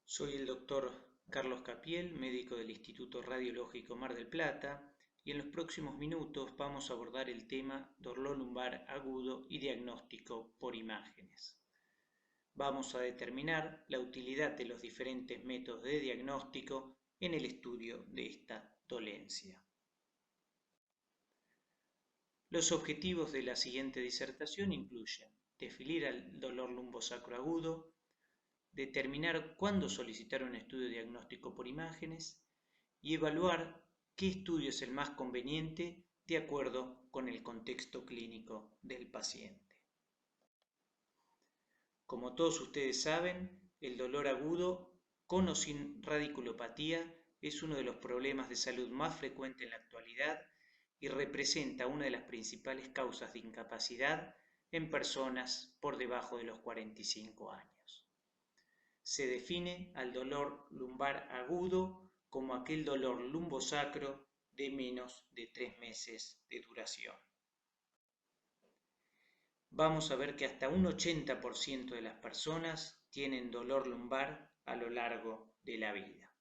Soy el doctor Carlos Capiel, médico del Instituto Radiológico Mar del Plata, y en los próximos minutos vamos a abordar el tema dolor lumbar agudo y diagnóstico por imágenes. Vamos a determinar la utilidad de los diferentes métodos de diagnóstico en el estudio de esta dolencia. Los objetivos de la siguiente disertación incluyen definir el dolor lumbosacro agudo, determinar cuándo solicitar un estudio diagnóstico por imágenes y evaluar qué estudio es el más conveniente de acuerdo con el contexto clínico del paciente. Como todos ustedes saben, el dolor agudo con o sin radiculopatía es uno de los problemas de salud más frecuentes en la actualidad y representa una de las principales causas de incapacidad en personas por debajo de los 45 años. Se define al dolor lumbar agudo como aquel dolor lumbosacro de menos de 3 meses de duración. Vamos a ver que hasta un 80% de las personas tienen dolor lumbar a lo largo de la vida.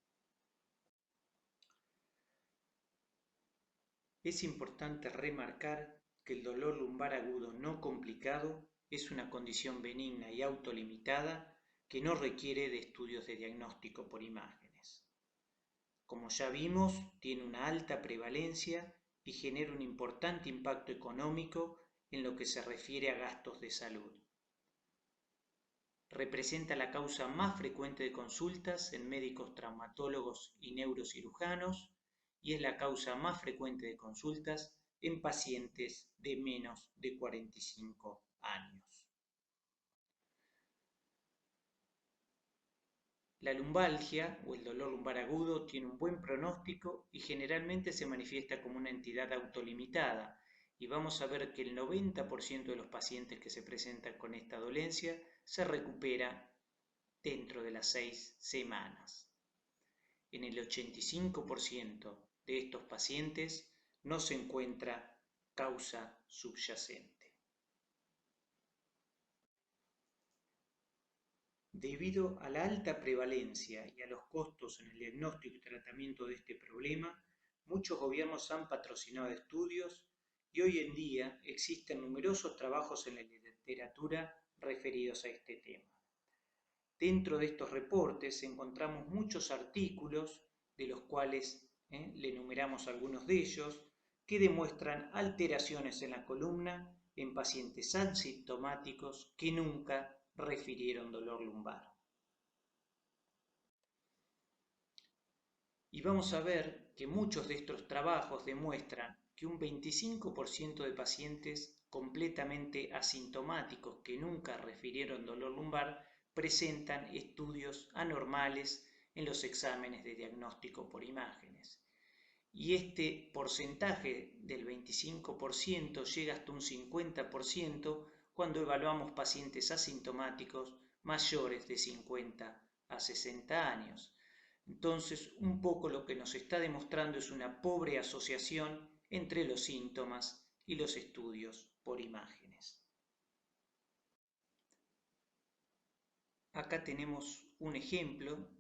Es importante remarcar que el dolor lumbar agudo no complicado es una condición benigna y autolimitada que no requiere de estudios de diagnóstico por imágenes. Como ya vimos, tiene una alta prevalencia y genera un importante impacto económico en lo que se refiere a gastos de salud. Representa la causa más frecuente de consultas en médicos traumatólogos y neurocirujanos y es la causa más frecuente de consultas en pacientes de menos de 45 años. La lumbalgia o el dolor lumbar agudo tiene un buen pronóstico y generalmente se manifiesta como una entidad autolimitada y vamos a ver que el 90% de los pacientes que se presentan con esta dolencia se recupera dentro de las 6 semanas. En el 85% de estos pacientes no se encuentra causa subyacente. Debido a la alta prevalencia y a los costos en el diagnóstico y tratamiento de este problema, muchos gobiernos han patrocinado estudios y hoy en día existen numerosos trabajos en la literatura referidos a este tema. Dentro de estos reportes encontramos muchos artículos, de los cuales le enumeramos algunos de ellos, que demuestran alteraciones en la columna en pacientes asintomáticos que nunca refirieron dolor lumbar. Y vamos a ver que muchos de estos trabajos demuestran que un 25% de pacientes completamente asintomáticos que nunca refirieron dolor lumbar presentan estudios anormales en los exámenes de diagnóstico por imágenes. Y este porcentaje del 25% llega hasta un 50% cuando evaluamos pacientes asintomáticos mayores de 50 a 60 años. Entonces, un poco lo que nos está demostrando es una pobre asociación entre los síntomas y los estudios por imágenes. Acá tenemos un ejemplo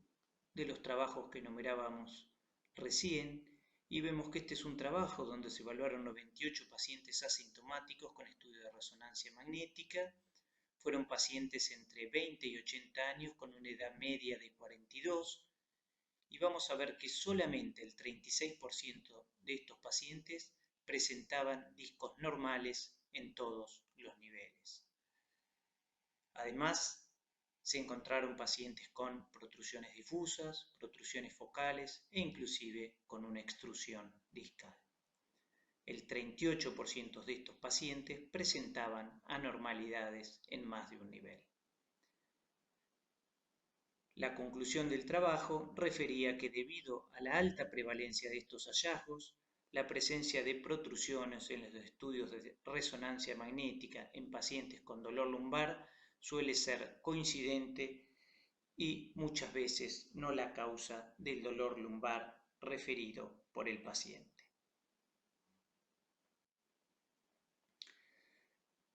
de los trabajos que enumerábamos recién y vemos que este es un trabajo donde se evaluaron 98 pacientes asintomáticos con estudio de resonancia magnética. Fueron pacientes entre 20 y 80 años con una edad media de 42 y vamos a ver que solamente el 36% de estos pacientes presentaban discos normales en todos los niveles. Además, se encontraron pacientes con protrusiones difusas, protrusiones focales e inclusive con una extrusión discal. El 38% de estos pacientes presentaban anormalidades en más de un nivel. La conclusión del trabajo refería que debido a la alta prevalencia de estos hallazgos, la presencia de protrusiones en los estudios de resonancia magnética en pacientes con dolor lumbar suele ser coincidente y muchas veces no la causa del dolor lumbar referido por el paciente.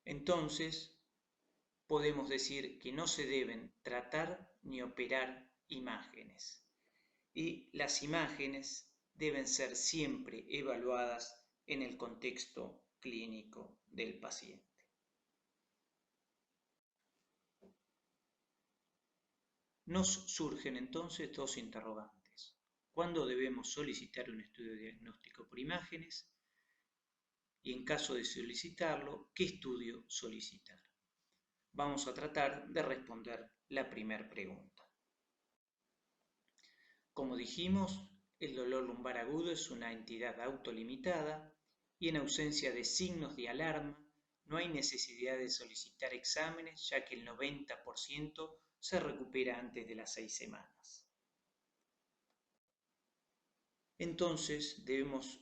Entonces, podemos decir que no se deben tratar ni operar imágenes. Y las imágenes deben ser siempre evaluadas en el contexto clínico del paciente. Nos surgen entonces dos interrogantes. ¿Cuándo debemos solicitar un estudio diagnóstico por imágenes? Y en caso de solicitarlo, ¿qué estudio solicitar? Vamos a tratar de responder la primera pregunta. Como dijimos, el dolor lumbar agudo es una entidad autolimitada y en ausencia de signos de alarma no hay necesidad de solicitar exámenes, ya que el 90% se recupera antes de las 6 semanas. Entonces debemos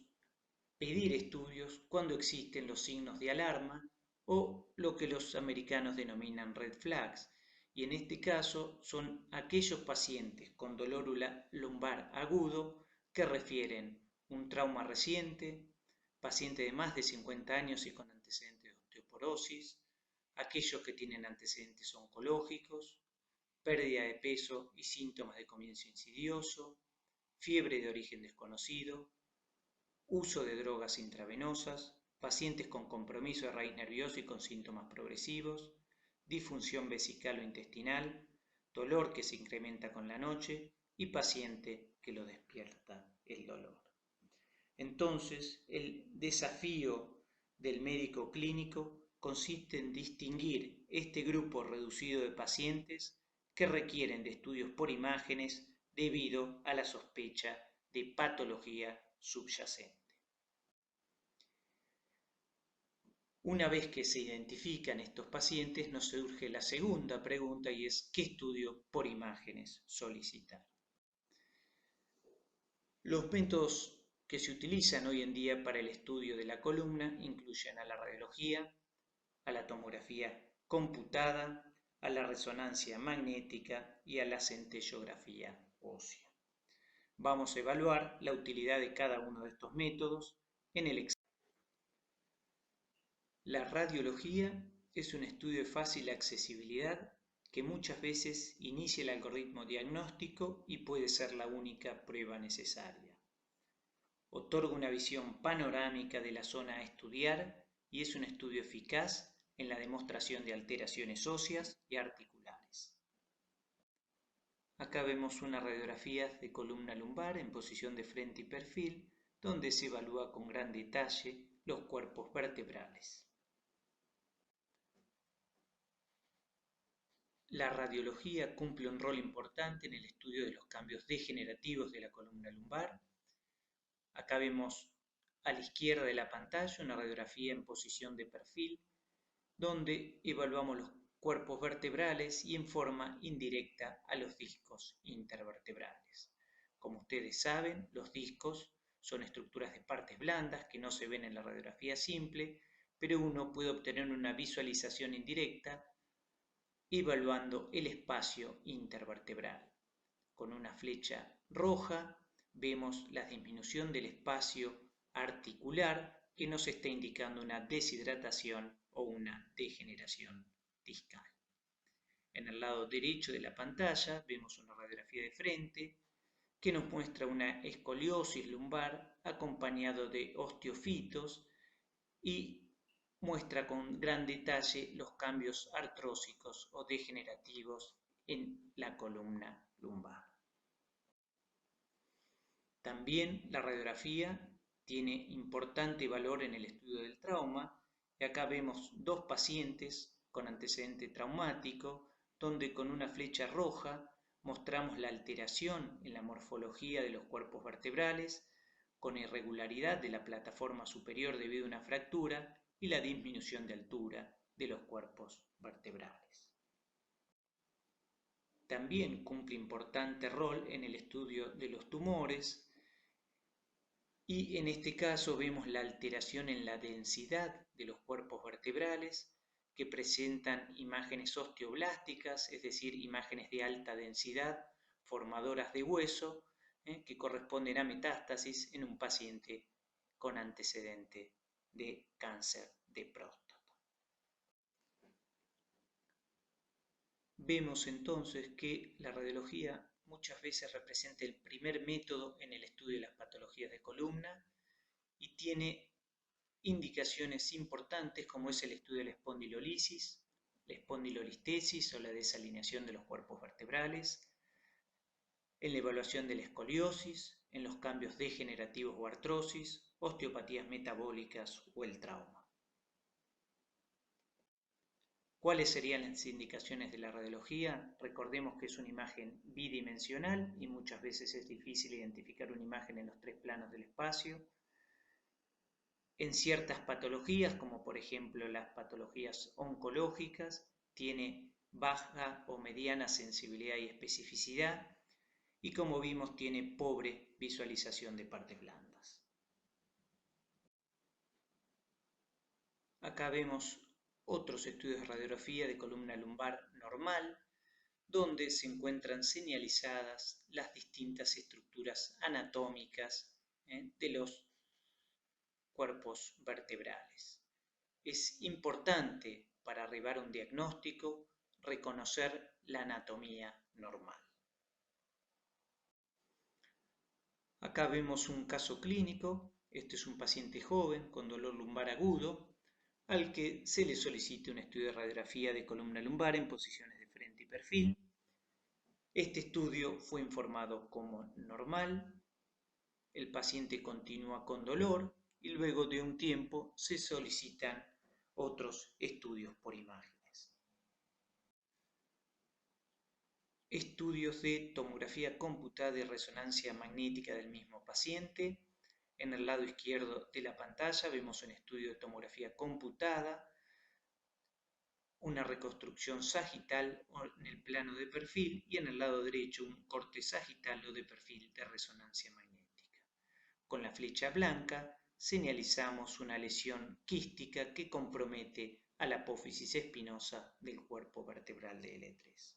pedir estudios cuando existen los signos de alarma o lo que los americanos denominan red flags, y en este caso son aquellos pacientes con dolor lumbar agudo que refieren un trauma reciente, paciente de más de 50 años y con antecedentes de osteoporosis, aquellos que tienen antecedentes oncológicos, pérdida de peso y síntomas de comienzo insidioso, fiebre de origen desconocido, uso de drogas intravenosas, pacientes con compromiso de raíz nerviosa y con síntomas progresivos, disfunción vesical o intestinal, dolor que se incrementa con la noche y paciente que lo despierta el dolor. Entonces, el desafío del médico clínico consiste en distinguir este grupo reducido de pacientes que requieren de estudios por imágenes debido a la sospecha de patología subyacente. Una vez que se identifican estos pacientes, nos surge la segunda pregunta y es ¿qué estudio por imágenes solicitar? Los métodos que se utilizan hoy en día para el estudio de la columna incluyen a la radiología, a la tomografía computada, a la resonancia magnética y a la centellografía ósea. Vamos a evaluar la utilidad de cada uno de estos métodos en el examen. La radiología es un estudio de fácil accesibilidad que muchas veces inicia el algoritmo diagnóstico y puede ser la única prueba necesaria. Otorga una visión panorámica de la zona a estudiar y es un estudio eficaz en la demostración de alteraciones óseas y articulares. Acá vemos una radiografía de columna lumbar en posición de frente y perfil, donde se evalúa con gran detalle los cuerpos vertebrales. La radiología cumple un rol importante en el estudio de los cambios degenerativos de la columna lumbar. Acá vemos a la izquierda de la pantalla una radiografía en posición de perfil, donde evaluamos los cuerpos vertebrales y en forma indirecta a los discos intervertebrales. Como ustedes saben, los discos son estructuras de partes blandas que no se ven en la radiografía simple, pero uno puede obtener una visualización indirecta evaluando el espacio intervertebral. Con una flecha roja vemos la disminución del espacio articular que nos está indicando una deshidratación o una degeneración discal. En el lado derecho de la pantalla vemos una radiografía de frente que nos muestra una escoliosis lumbar acompañado de osteofitos y muestra con gran detalle los cambios artrósicos o degenerativos en la columna lumbar. También la radiografía tiene importante valor en el estudio del trauma, y acá vemos dos pacientes con antecedente traumático, donde con una flecha roja mostramos la alteración en la morfología de los cuerpos vertebrales, con irregularidad de la plataforma superior debido a una fractura y la disminución de altura de los cuerpos vertebrales. También cumple importante rol en el estudio de los tumores y en este caso vemos la alteración en la densidad de los cuerpos vertebrales que presentan imágenes osteoblásticas, es decir, imágenes de alta densidad formadoras de hueso que corresponden a metástasis en un paciente con antecedente de cáncer de próstata. Vemos entonces que la radiología muchas veces representa el primer método en el estudio de las patologías de columna y tiene indicaciones importantes como es el estudio de la espondilolisis, la espondilolistesis o la desalineación de los cuerpos vertebrales, en la evaluación de la escoliosis, en los cambios degenerativos o artrosis, osteopatías metabólicas o el trauma. ¿Cuáles serían las indicaciones de la radiología? Recordemos que es una imagen bidimensional y muchas veces es difícil identificar una imagen en los tres planos del espacio. En ciertas patologías, como por ejemplo las patologías oncológicas, tiene baja o mediana sensibilidad y especificidad y como vimos tiene pobre visualización de partes blandas. Acá vemos otros estudios de radiografía de columna lumbar normal, donde se encuentran señalizadas las distintas estructuras anatómicas de los cuerpos vertebrales. Es importante para arribar a un diagnóstico reconocer la anatomía normal. Acá vemos un caso clínico. Este es un paciente joven con dolor lumbar agudo al que se le solicita un estudio de radiografía de columna lumbar en posiciones de frente y perfil. Este estudio fue informado como normal. El paciente continúa con dolor y luego de un tiempo se solicitan otros estudios por imágenes. Estudios de tomografía computada y resonancia magnética del mismo paciente. En el lado izquierdo de la pantalla vemos un estudio de tomografía computada, una reconstrucción sagital en el plano de perfil y en el lado derecho un corte sagital o de perfil de resonancia magnética. Con la flecha blanca señalizamos una lesión quística que compromete a la apófisis espinosa del cuerpo vertebral de L3.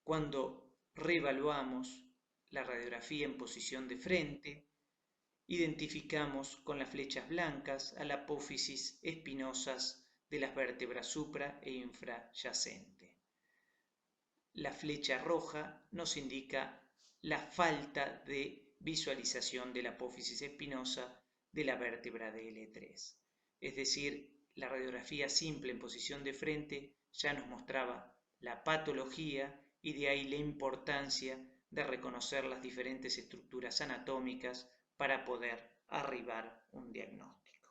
Cuando reevaluamos la radiografía en posición de frente, identificamos con las flechas blancas a la apófisis espinosas de las vértebras supra e infrayacente. La flecha roja nos indica la falta de visualización de la apófisis espinosa de la vértebra de L3. Es decir, la radiografía simple en posición de frente ya nos mostraba la patología y de ahí la importancia de reconocer las diferentes estructuras anatómicas para poder arribar a un diagnóstico.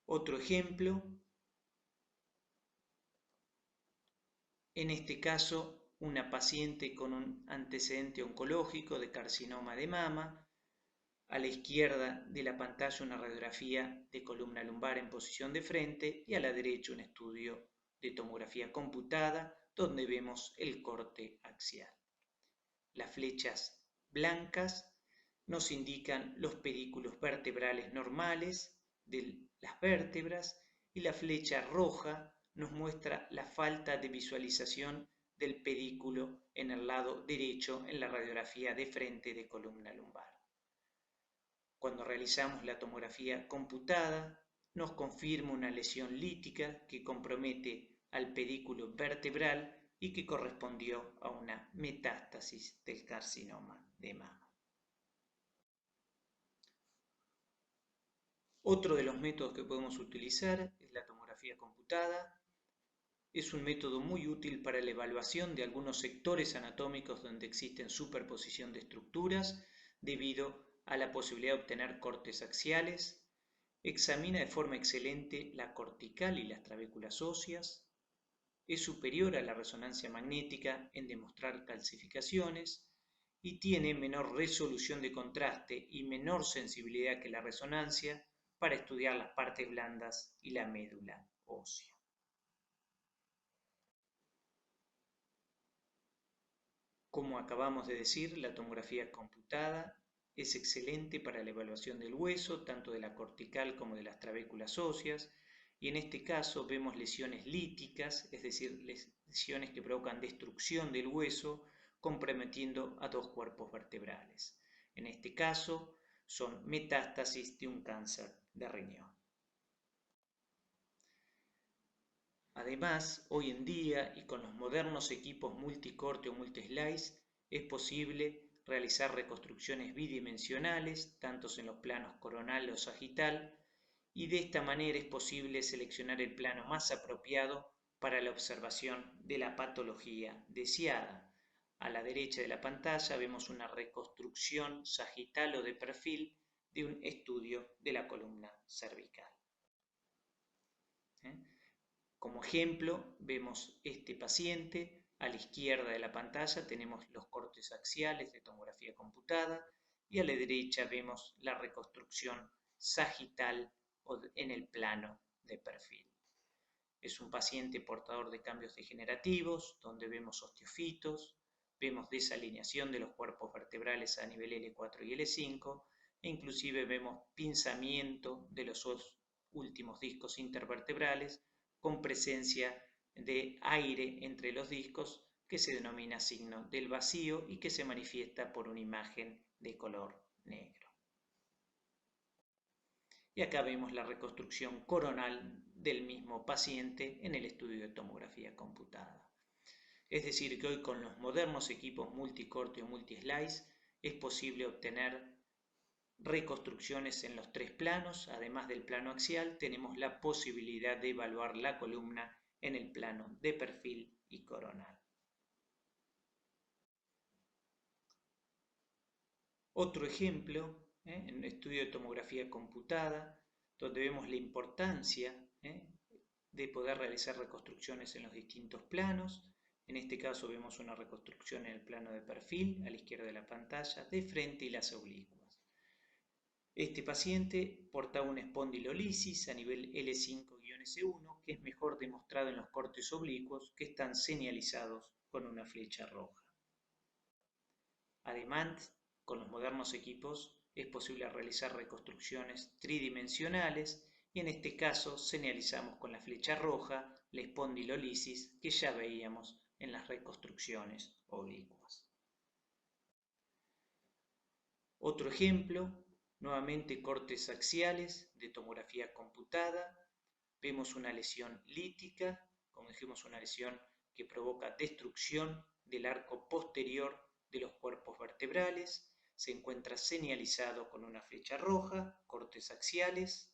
Otro ejemplo, en este caso una paciente con un antecedente oncológico de carcinoma de mama. A la izquierda de la pantalla una radiografía de columna lumbar en posición de frente y a la derecha un estudio de tomografía computada donde vemos el corte axial. Las flechas blancas nos indican los pedículos vertebrales normales de las vértebras y la flecha roja nos muestra la falta de visualización del pedículo en el lado derecho en la radiografía de frente de columna lumbar. Cuando realizamos la tomografía computada, nos confirma una lesión lítica que compromete al pedículo vertebral y que correspondió a una metástasis del carcinoma de mama. Otro de los métodos que podemos utilizar es la tomografía computada. Es un método muy útil para la evaluación de algunos sectores anatómicos donde existen superposición de estructuras debido a la posibilidad de obtener cortes axiales. Examina de forma excelente la cortical y las trabéculas óseas. Es superior a la resonancia magnética en demostrar calcificaciones y tiene menor resolución de contraste y menor sensibilidad que la resonancia para estudiar las partes blandas y la médula ósea. Como acabamos de decir, la tomografía computada es excelente para la evaluación del hueso, tanto de la cortical como de las trabéculas óseas, y en este caso vemos lesiones líticas, es decir, lesiones que provocan destrucción del hueso, comprometiendo a dos cuerpos vertebrales. En este caso son metástasis de un cáncer de riñón. Además, hoy en día y con los modernos equipos multicorte o multislice, es posible realizar reconstrucciones bidimensionales, tanto en los planos coronal o sagital, y de esta manera es posible seleccionar el plano más apropiado para la observación de la patología deseada. A la derecha de la pantalla vemos una reconstrucción sagital o de perfil de un estudio de la columna cervical. Como ejemplo, vemos este paciente. A la izquierda de la pantalla tenemos los cortes axiales de tomografía computada y a la derecha vemos la reconstrucción sagital en el plano de perfil. Es un paciente portador de cambios degenerativos, donde vemos osteofitos, vemos desalineación de los cuerpos vertebrales a nivel L4 y L5, e inclusive vemos pinzamiento de los últimos discos intervertebrales con presencia de aire entre los discos, que se denomina signo del vacío y que se manifiesta por una imagen de color negro. Y acá vemos la reconstrucción coronal del mismo paciente en el estudio de tomografía computada. Es decir, que hoy con los modernos equipos multicorte o multislice es posible obtener reconstrucciones en los tres planos. Además del plano axial, tenemos la posibilidad de evaluar la columna en el plano de perfil y coronal. Otro ejemplo, en el estudio de tomografía computada, donde vemos la importancia de poder realizar reconstrucciones en los distintos planos. En este caso vemos una reconstrucción en el plano de perfil, a la izquierda de la pantalla, de frente y las oblicuas. Este paciente portaba una espondilolisis a nivel L5-S1, que es mejor demostrado en los cortes oblicuos, que están señalizados con una flecha roja. Además, con los modernos equipos es posible realizar reconstrucciones tridimensionales y en este caso señalizamos con la flecha roja la espondilolisis que ya veíamos en las reconstrucciones oblicuas. Otro ejemplo, nuevamente cortes axiales de tomografía computada. Vemos una lesión lítica, como dijimos, una lesión que provoca destrucción del arco posterior de los cuerpos vertebrales. Se encuentra señalizado con una flecha roja, cortes axiales.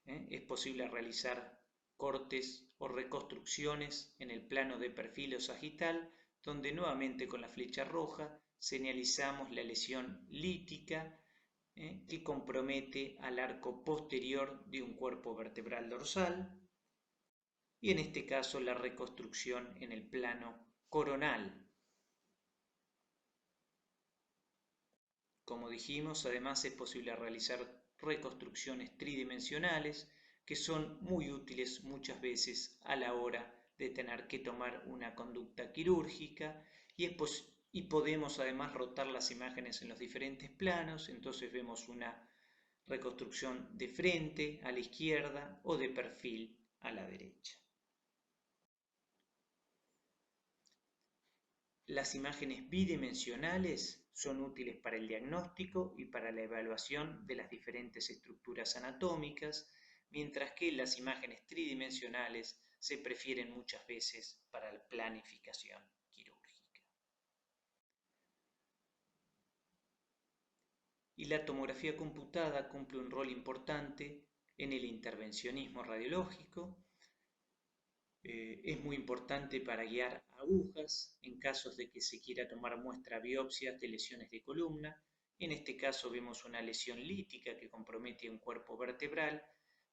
Es posible realizar cortes o reconstrucciones en el plano de perfil o sagital, donde nuevamente con la flecha roja señalizamos la lesión lítica que compromete al arco posterior de un cuerpo vertebral dorsal, y en este caso la reconstrucción en el plano coronal. Como dijimos, además es posible realizar reconstrucciones tridimensionales que son muy útiles muchas veces a la hora de tener que tomar una conducta quirúrgica y podemos además rotar las imágenes en los diferentes planos. Entonces vemos una reconstrucción de frente a la izquierda o de perfil a la derecha. Las imágenes bidimensionales son útiles para el diagnóstico y para la evaluación de las diferentes estructuras anatómicas, mientras que las imágenes tridimensionales se prefieren muchas veces para la planificación quirúrgica. Y la tomografía computada cumple un rol importante en el intervencionismo radiológico. Es muy importante para guiar agujas en casos de que se quiera tomar muestra biopsias de lesiones de columna. En este caso vemos una lesión lítica que compromete un cuerpo vertebral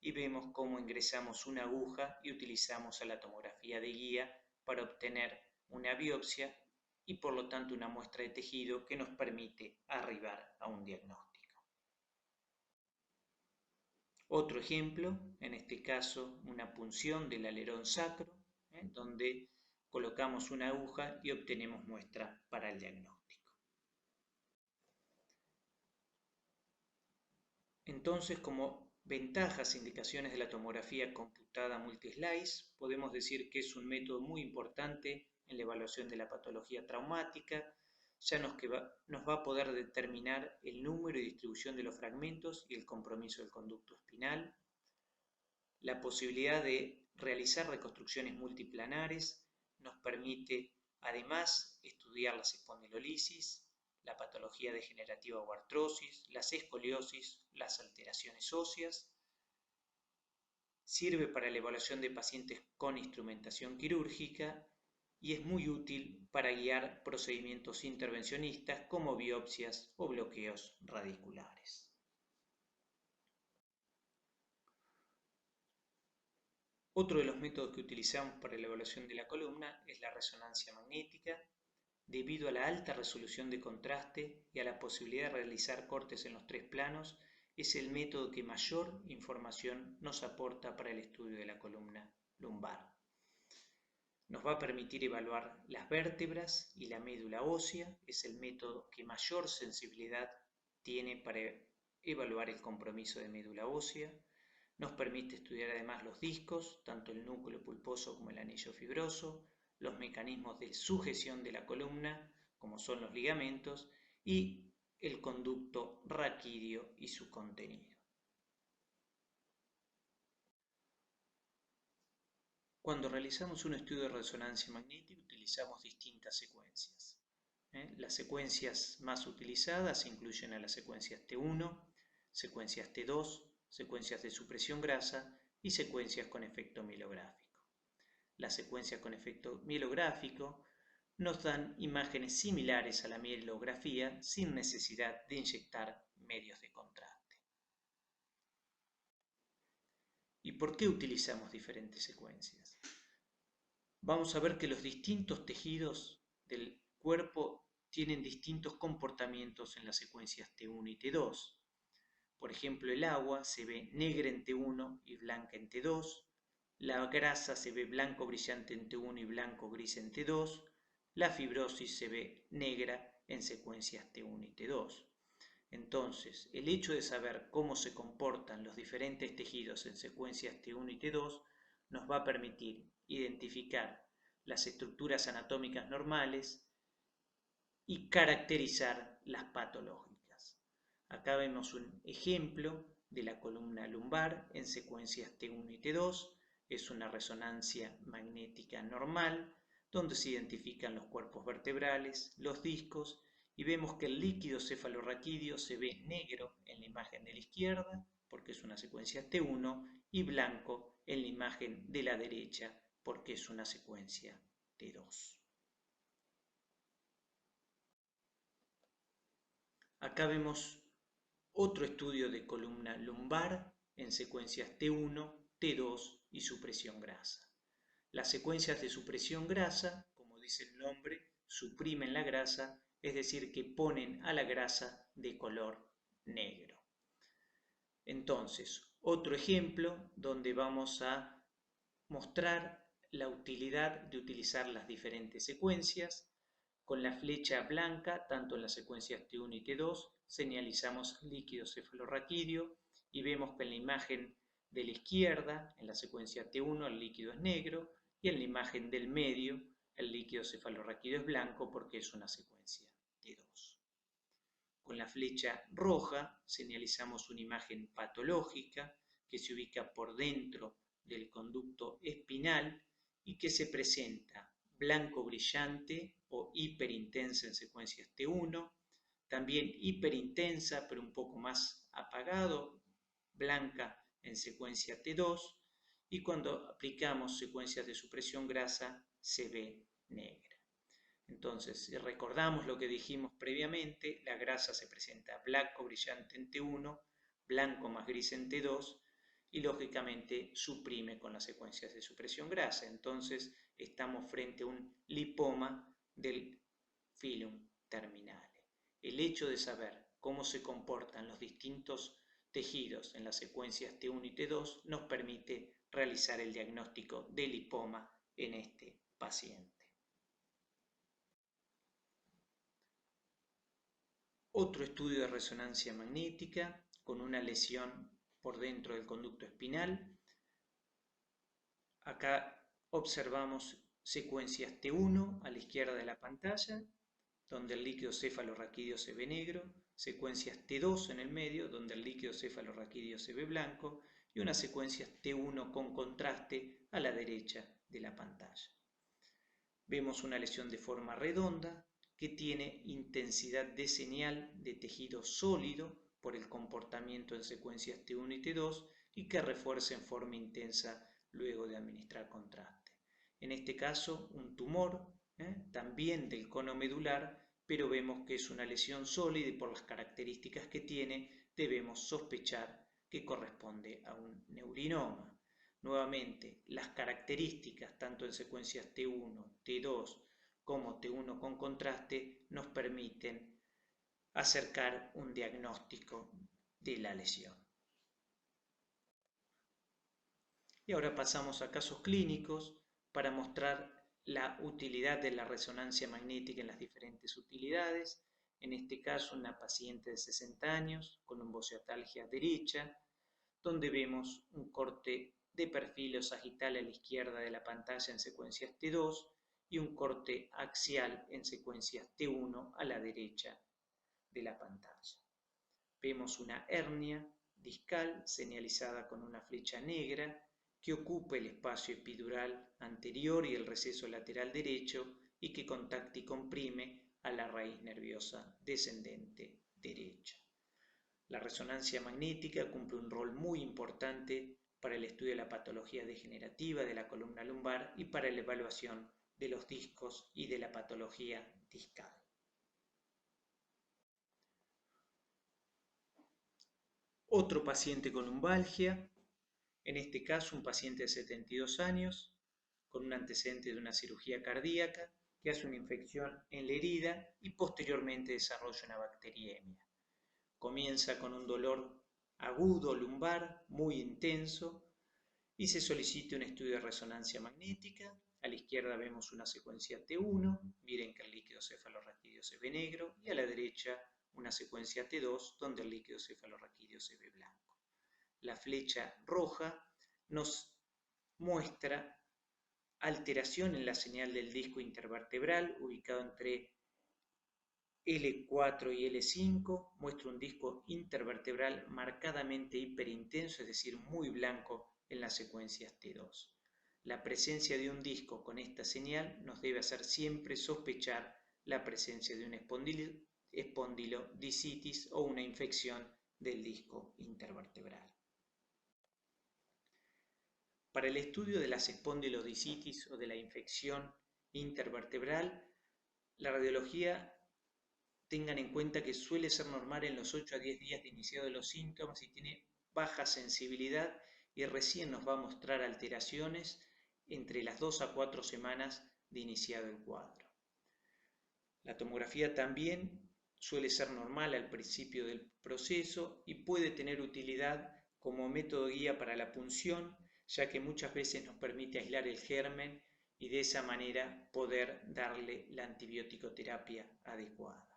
y vemos cómo ingresamos una aguja y utilizamos a la tomografía de guía para obtener una biopsia y por lo tanto una muestra de tejido que nos permite arribar a un diagnóstico. Otro ejemplo, en este caso una punción del alerón sacro, donde colocamos una aguja y obtenemos muestra para el diagnóstico. Entonces, como ventajas e indicaciones de la tomografía computada multislice, podemos decir que es un método muy importante en la evaluación de la patología traumática, ya nos va a poder determinar el número y distribución de los fragmentos y el compromiso del conducto espinal, la posibilidad de realizar reconstrucciones multiplanares nos permite además estudiar las espondilolisis, la patología degenerativa o artrosis, las escoliosis, las alteraciones óseas. Sirve para la evaluación de pacientes con instrumentación quirúrgica y es muy útil para guiar procedimientos intervencionistas como biopsias o bloqueos radiculares. Otro de los métodos que utilizamos para la evaluación de la columna es la resonancia magnética. Debido a la alta resolución de contraste y a la posibilidad de realizar cortes en los 3 planos, es el método que mayor información nos aporta para el estudio de la columna lumbar. Nos va a permitir evaluar las vértebras y la médula ósea. Es el método que mayor sensibilidad tiene para evaluar el compromiso de médula ósea. Nos permite estudiar además los discos, tanto el núcleo pulposo como el anillo fibroso, los mecanismos de sujeción de la columna, como son los ligamentos, y el conducto raquídeo y su contenido. Cuando realizamos un estudio de resonancia magnética utilizamos distintas secuencias. Las secuencias más utilizadas incluyen a las secuencias T1, secuencias T2, secuencias de supresión grasa y secuencias con efecto mielográfico. Las secuencias con efecto mielográfico nos dan imágenes similares a la mielografía sin necesidad de inyectar medios de contraste. ¿Y por qué utilizamos diferentes secuencias? Vamos a ver que los distintos tejidos del cuerpo tienen distintos comportamientos en las secuencias T1 y T2. Por ejemplo, el agua se ve negra en T1 y blanca en T2, la grasa se ve blanco brillante en T1 y blanco gris en T2, la fibrosis se ve negra en secuencias T1 y T2. Entonces, el hecho de saber cómo se comportan los diferentes tejidos en secuencias T1 y T2 nos va a permitir identificar las estructuras anatómicas normales y caracterizar las patológicas. Acá vemos un ejemplo de la columna lumbar en secuencias T1 y T2. Es una resonancia magnética normal donde se identifican los cuerpos vertebrales, los discos, y vemos que el líquido cefalorraquídeo se ve negro en la imagen de la izquierda porque es una secuencia T1 y blanco en la imagen de la derecha porque es una secuencia T2. Acá vemos otro estudio de columna lumbar en secuencias T1, T2 y supresión grasa. Las secuencias de supresión grasa, como dice el nombre, suprimen la grasa, es decir, que ponen a la grasa de color negro. Entonces, otro ejemplo donde vamos a mostrar la utilidad de utilizar las diferentes secuencias. Con la flecha blanca, tanto en las secuencias T1 y T2, señalizamos líquido cefalorraquídeo y vemos que en la imagen de la izquierda, en la secuencia T1, el líquido es negro y en la imagen del medio, el líquido cefalorraquídeo es blanco porque es una secuencia T2. Con la flecha roja señalizamos una imagen patológica que se ubica por dentro del conducto espinal y que se presenta blanco brillante o hiperintensa en secuencias T1, también hiperintensa pero un poco más apagado, blanca en secuencia T2, y cuando aplicamos secuencias de supresión grasa se ve negra. Entonces, si recordamos lo que dijimos previamente, la grasa se presenta blanco brillante en T1, blanco más gris en T2 y lógicamente suprime con las secuencias de supresión grasa. Entonces, estamos frente a un lipoma del filum terminale. El hecho de saber cómo se comportan los distintos tejidos en las secuencias T1 y T2 nos permite realizar el diagnóstico de lipoma en este paciente. Otro estudio de resonancia magnética con una lesión por dentro del conducto espinal. Acá observamos secuencias T1 a la izquierda de la pantalla, donde el líquido cefalorraquídeo se ve negro, secuencias T2 en el medio, donde el líquido cefalorraquídeo se ve blanco, y una secuencia T1 con contraste a la derecha de la pantalla. Vemos una lesión de forma redonda que tiene intensidad de señal de tejido sólido por el comportamiento en secuencias T1 y T2 y que refuerza en forma intensa luego de administrar contraste. En este caso, un tumor, también del cono medular, pero vemos que es una lesión sólida y por las características que tiene debemos sospechar que corresponde a un neurinoma. Nuevamente, las características tanto en secuencias T1, T2 como T1 con contraste nos permiten acercar un diagnóstico de la lesión. Y ahora pasamos a casos clínicos para mostrar la utilidad de la resonancia magnética en las diferentes utilidades. En este caso, una paciente de 60 años con lumbocefalgia derecha, donde vemos un corte de perfil o sagital a la izquierda de la pantalla en secuencias T2 y un corte axial en secuencias T1 a la derecha de la pantalla. Vemos una hernia discal señalizada con una flecha negra que ocupa el espacio epidural anterior y el receso lateral derecho y que contacta y comprime a la raíz nerviosa descendente derecha. La resonancia magnética cumple un rol muy importante para el estudio de la patología degenerativa de la columna lumbar y para la evaluación de los discos y de la patología discal. Otro paciente con lumbalgia, en este caso un paciente de 72 años, con un antecedente de una cirugía cardíaca, que hace una infección en la herida y posteriormente desarrolla una bacteriemia. Comienza con un dolor agudo lumbar muy intenso y se solicita un estudio de resonancia magnética. A la izquierda vemos una secuencia T1, miren que el líquido cefalorraquídeo se ve negro, y a la derecha una secuencia T2 donde el líquido cefalorraquídeo se ve blanco. La flecha roja nos muestra alteración en la señal del disco intervertebral ubicado entre L4 y L5, muestra un disco intervertebral marcadamente hiperintenso, es decir, muy blanco en las secuencias T2. La presencia de un disco con esta señal nos debe hacer siempre sospechar la presencia de una espondilodicitis o una infección del disco intervertebral. Para el estudio de las espondilodicitis o de la infección intervertebral, la radiología, tengan en cuenta que suele ser normal en los 8 a 10 días de iniciado de los síntomas y tiene baja sensibilidad y recién nos va a mostrar alteraciones entre las 2 a 4 semanas de iniciado el cuadro. La tomografía también suele ser normal al principio del proceso y puede tener utilidad como método guía para la punción, ya que muchas veces nos permite aislar el germen y de esa manera poder darle la antibiótico-terapia adecuada.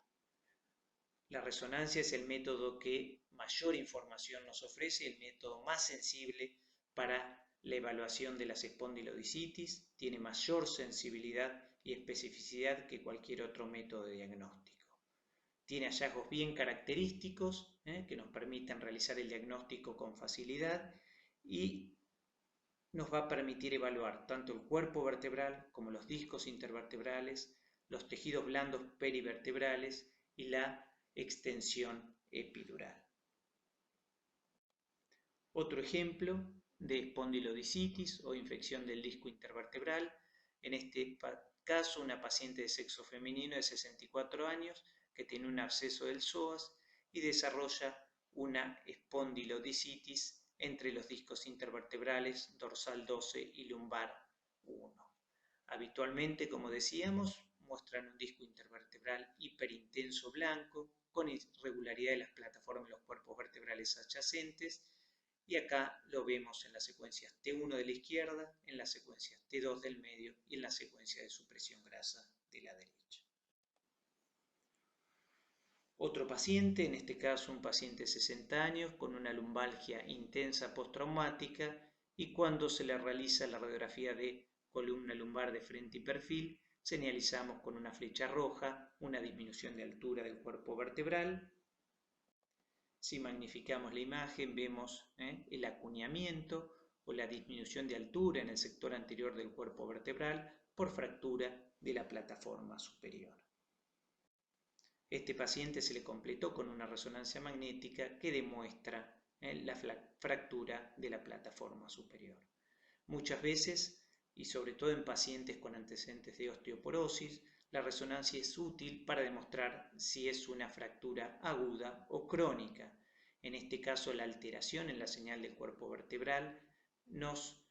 La resonancia es el método que mayor información nos ofrece, el método más sensible para la evaluación de las espondilodicitis, tiene mayor sensibilidad y especificidad que cualquier otro método de diagnóstico. Tiene hallazgos bien característicos que nos permiten realizar el diagnóstico con facilidad y nos va a permitir evaluar tanto el cuerpo vertebral como los discos intervertebrales, los tejidos blandos perivertebrales y la extensión epidural. Otro ejemplo de espondilodicitis o infección del disco intervertebral, en este caso una paciente de sexo femenino de 64 años que tiene un absceso del psoas y desarrolla una espondilodicitis entre los discos intervertebrales dorsal 12 y lumbar 1. Habitualmente, como decíamos, muestran un disco intervertebral hiperintenso blanco con irregularidad de las plataformas de los cuerpos vertebrales adyacentes, y acá lo vemos en las secuencias T1 de la izquierda, en las secuencias T2 del medio y en la secuencia de supresión grasa de la derecha. Otro paciente, en este caso un paciente de 60 años con una lumbalgia intensa postraumática, y cuando se le realiza la radiografía de columna lumbar de frente y perfil, señalizamos con una flecha roja una disminución de altura del cuerpo vertebral. Si magnificamos la imagen, vemos el acuñamiento o la disminución de altura en el sector anterior del cuerpo vertebral por fractura de la plataforma superior. Este paciente se le completó con una resonancia magnética que demuestra la fractura de la plataforma superior. Muchas veces, y sobre todo en pacientes con antecedentes de osteoporosis, la resonancia es útil para demostrar si es una fractura aguda o crónica. En este caso, la alteración en la señal del cuerpo vertebral nos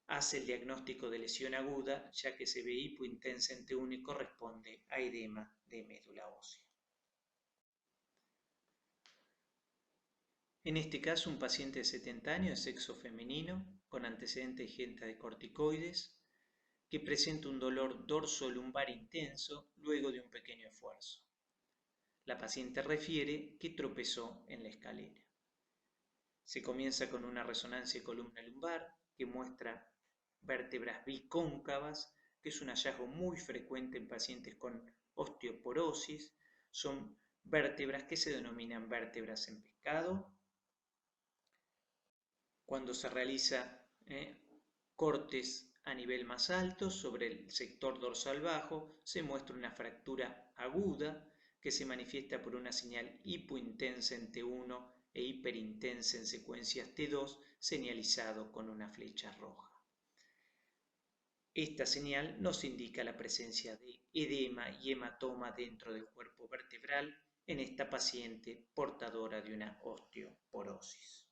hace el diagnóstico de lesión aguda, ya que se ve hipointensa en T1 y corresponde a edema de médula ósea. En este caso, un paciente de 70 años de sexo femenino con antecedentes de ingesta de corticoides que presenta un dolor dorso-lumbar intenso luego de un pequeño esfuerzo. La paciente refiere que tropezó en la escalera. Se comienza con una resonancia de columna lumbar que muestra vértebras bicóncavas, que es un hallazgo muy frecuente en pacientes con osteoporosis. Son vértebras que se denominan vértebras en pescado. Cuando se realiza cortes a nivel más alto sobre el sector dorsal bajo, se muestra una fractura aguda que se manifiesta por una señal hipointensa en T1 e hiperintensa en secuencias T2, señalizado con una flecha roja. Esta señal nos indica la presencia de edema y hematoma dentro del cuerpo vertebral en esta paciente portadora de una osteoporosis.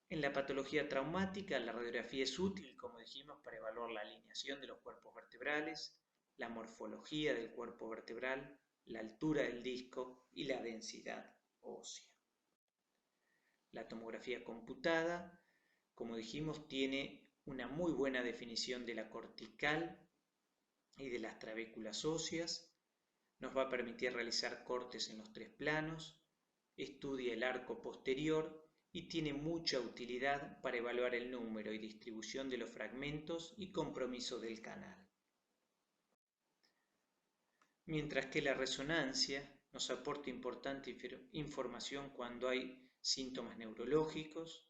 En la patología traumática, la radiografía es útil, como dijimos, para evaluar la alineación de los cuerpos vertebrales, la morfología del cuerpo vertebral, la altura del disco y la densidad ósea. La tomografía computada, como dijimos, tiene una muy buena definición de la cortical y de las trabéculas óseas. Nos va a permitir realizar cortes en los 3 planos, estudia el arco posterior y tiene mucha utilidad para evaluar el número y distribución de los fragmentos y compromiso del canal. Mientras que la resonancia nos aporta importante información cuando hay síntomas neurológicos,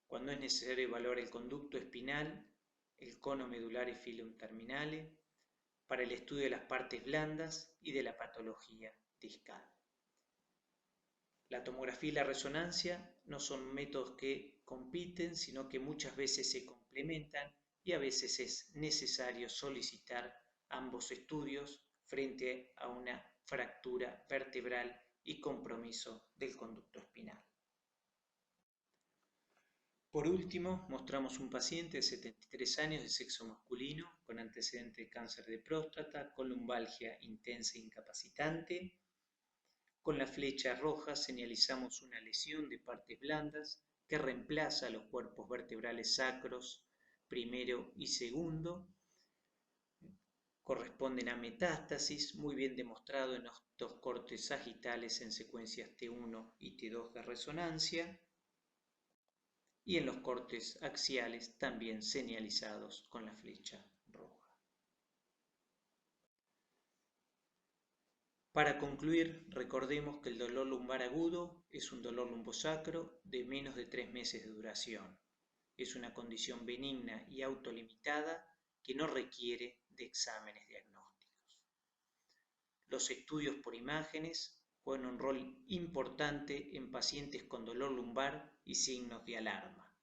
cuando es necesario evaluar el conducto espinal, el cono medular y filum terminale, para el estudio de las partes blandas y de la patología discal. La tomografía y la resonancia no son métodos que compiten, sino que muchas veces se complementan y a veces es necesario solicitar ambos estudios frente a una fractura vertebral y compromiso del conducto espinal. Por último, mostramos un paciente de 73 años de sexo masculino con antecedente de cáncer de próstata, con lumbalgia intensa e incapacitante. Con la flecha roja señalizamos una lesión de partes blandas que reemplaza los cuerpos vertebrales sacros primero y segundo. Corresponden a metástasis, muy bien demostrado en los 2 cortes sagitales en secuencias T1 y T2 de resonancia, y en los cortes axiales también señalizados con la flecha roja. Para concluir, recordemos que el dolor lumbar agudo es un dolor lumbosacro de menos de 3 meses de duración. Es una condición benigna y autolimitada que no requiere de exámenes diagnósticos. Los estudios por imágenes juegan un rol importante en pacientes con dolor lumbar y signos de alarma.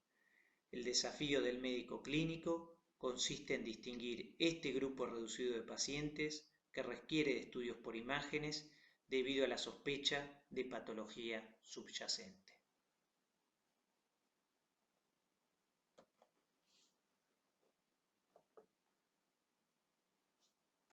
El desafío del médico clínico consiste en distinguir este grupo reducido de pacientes que requiere de estudios por imágenes debido a la sospecha de patología subyacente.